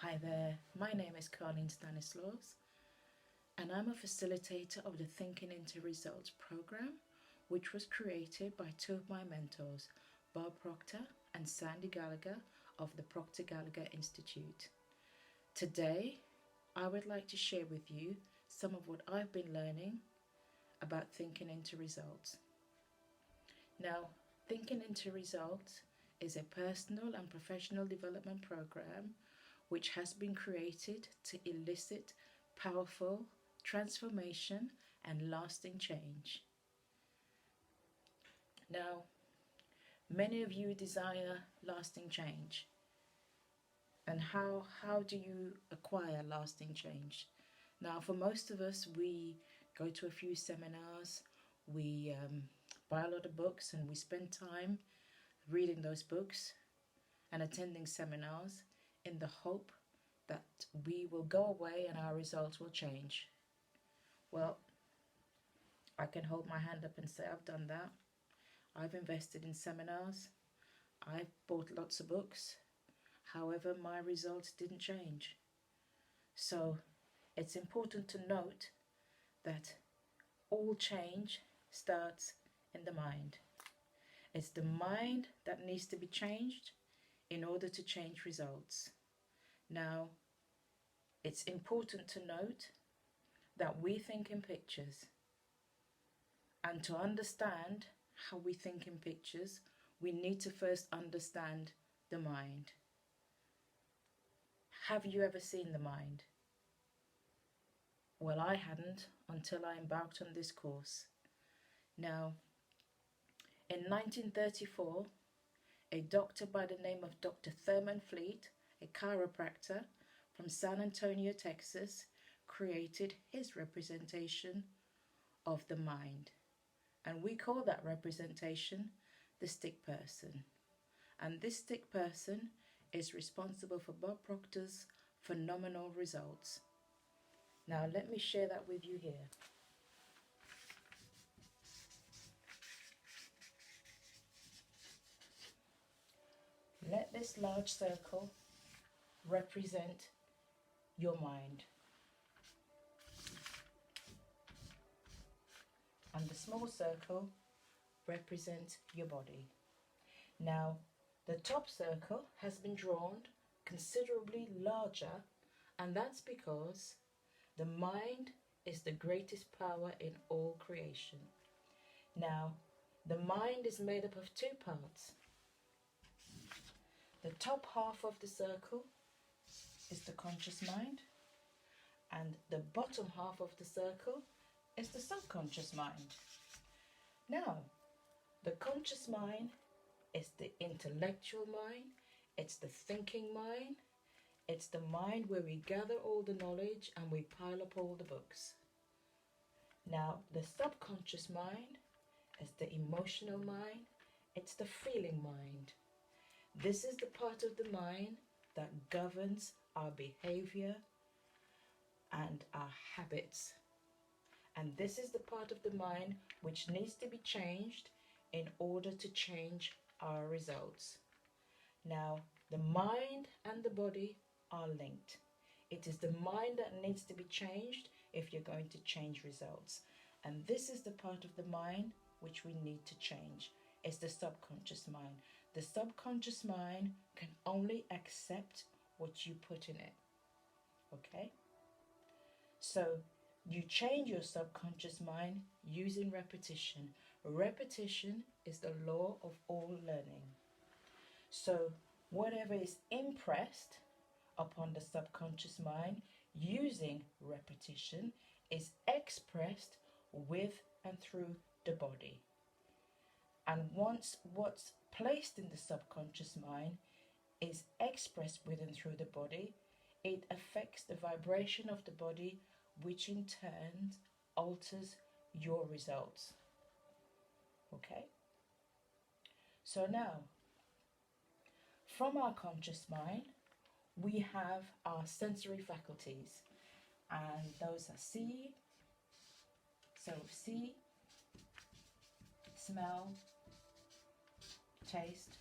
Hi there, my name is Carleen Stanislaus, and I'm a facilitator of the Thinking into Results program, which was created by two of my mentors, Bob Proctor and Sandy Gallagher of the Proctor Gallagher Institute. Today, I would like to share with you some of what I've been learning about thinking into results. Now, Thinking into Results is a personal and professional development program which has been created to elicit powerful transformation and lasting change. Now, many of you desire lasting change. And how do you acquire lasting change? Now, for most of us, we go to a few seminars, we buy a lot of books, and we spend time reading those books and attending seminars in the hope that we will go away and our results will change. Well, I can hold my hand up and say I've done that. I've invested in seminars, I've bought lots of books, however my results didn't change. So it's important to note that all change starts in the mind. It's the mind that needs to be changed in order to change results. Now, it's important to note that we think in pictures. And to understand how we think in pictures, we need to first understand the mind. Have you ever seen the mind? Well, I hadn't until I embarked on this course. Now, in 1934, a doctor by the name of Dr. Thurman Fleet, a chiropractor from San Antonio, Texas, created his representation of the mind. And we call that representation the stick person. And this stick person is responsible for Bob Proctor's phenomenal results. Now, let me share that with you here. Let this large circle represent your mind, and the small circle represents your body. Now, the top circle has been drawn considerably larger, and that's because the mind is the greatest power in all creation. Now, the mind is made up of two parts. The top half of the circle is the conscious mind, and the bottom half of the circle is the subconscious mind. Now, the conscious mind is the intellectual mind, it's the thinking mind, it's the mind where we gather all the knowledge and we pile up all the books. Now, the subconscious mind is the emotional mind, it's the feeling mind. This is the part of the mind that governs our behavior and our habits. And this is the part of the mind which needs to be changed in order to change our results. Now, the mind and the body are linked. It is the mind that needs to be changed if you're going to change results. And this is the part of the mind which we need to change. It's the subconscious mind. The subconscious mind can only accept what you put in it. Okay? So, you change your subconscious mind using repetition. Repetition is the law of all learning. So, whatever is impressed upon the subconscious mind using repetition is expressed with and through the body. And once what's placed in the subconscious mind is expressed with and through the body, it affects the vibration of the body, which in turn alters your results. Okay? So now, from our conscious mind, we have our sensory faculties, and those are see, smell, taste,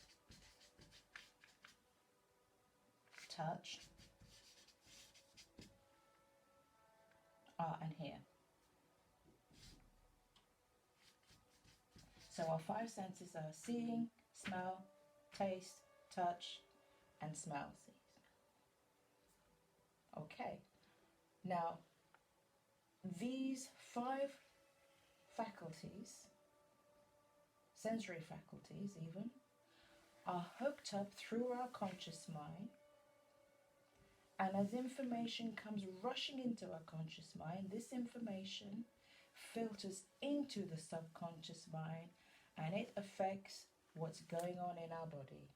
touch, and here. So our five senses are seeing, smell, taste, touch, and smell. Okay. Now, these five faculties, sensory faculties even, are hooked up through our conscious mind, and as information comes rushing into our conscious mind, this information filters into the subconscious mind and it affects what's going on in our body.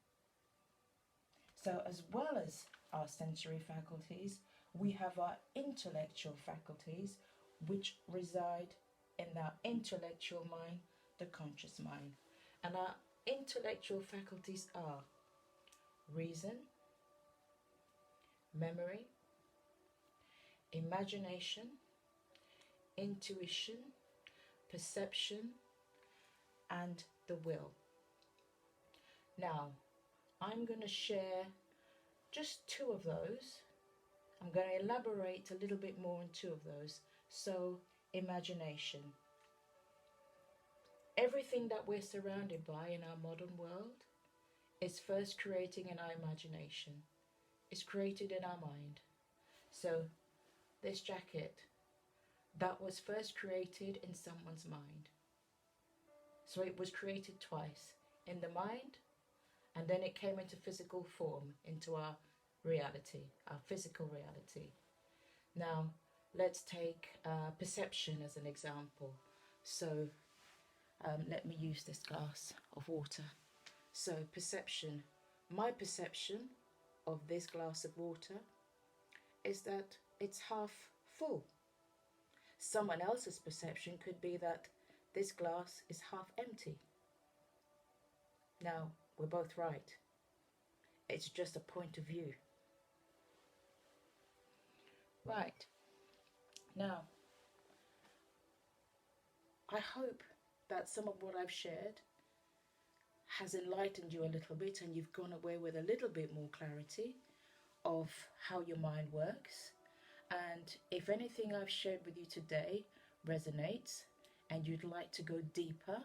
So as well as our sensory faculties, we have our intellectual faculties, which reside in our intellectual mind, the conscious mind. And our intellectual faculties are reason, memory, imagination, intuition, perception, and the will. Now, I'm going to share just two of those. I'm going to elaborate a little bit more on two of those. So, imagination. Everything that we're surrounded by in our modern world is first creating in our imagination. It's created in our mind. So, this jacket, that was first created in someone's mind. So it was created twice, in the mind, and then it came into physical form, into our reality, our physical reality. Now, let's take perception as an example. So, let me use this glass of water. So, perception. My perception of this glass of water is that it's half full. Someone else's perception could be that this glass is half empty. Now, we're both right. It's just a point of view. Right. Now, I hope that some of what I've shared has enlightened you a little bit and you've gone away with a little bit more clarity of how your mind works. And if anything I've shared with you today resonates and you'd like to go deeper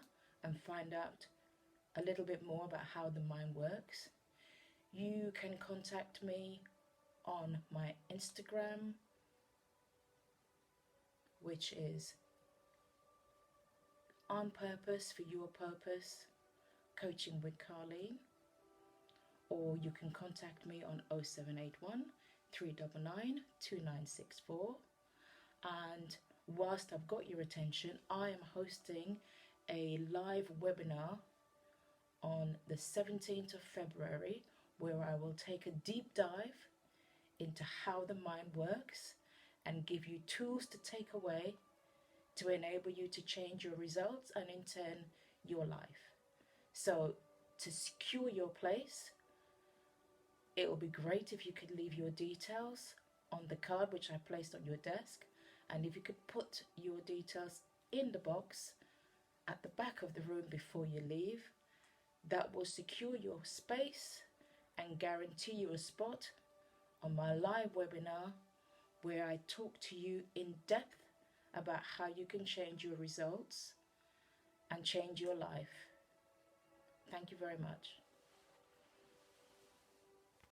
and find out a little bit more about how the mind works, you can contact me on my Instagram, which is On Purpose for Your Purpose, Coaching with Carleen, or you can contact me on 0781 399 2964. And whilst I've got your attention, I am hosting a live webinar on the 17th of February where I will take a deep dive into how the mind works and give you tools to take away to enable you to change your results and in turn your life. So to secure your place, it will be great if you could leave your details on the card which I placed on your desk, and if you could put your details in the box at the back of the room before you leave. That will secure your space and guarantee you a spot on my live webinar where I talk to you in depth about how you can change your results and change your life. Thank you very much.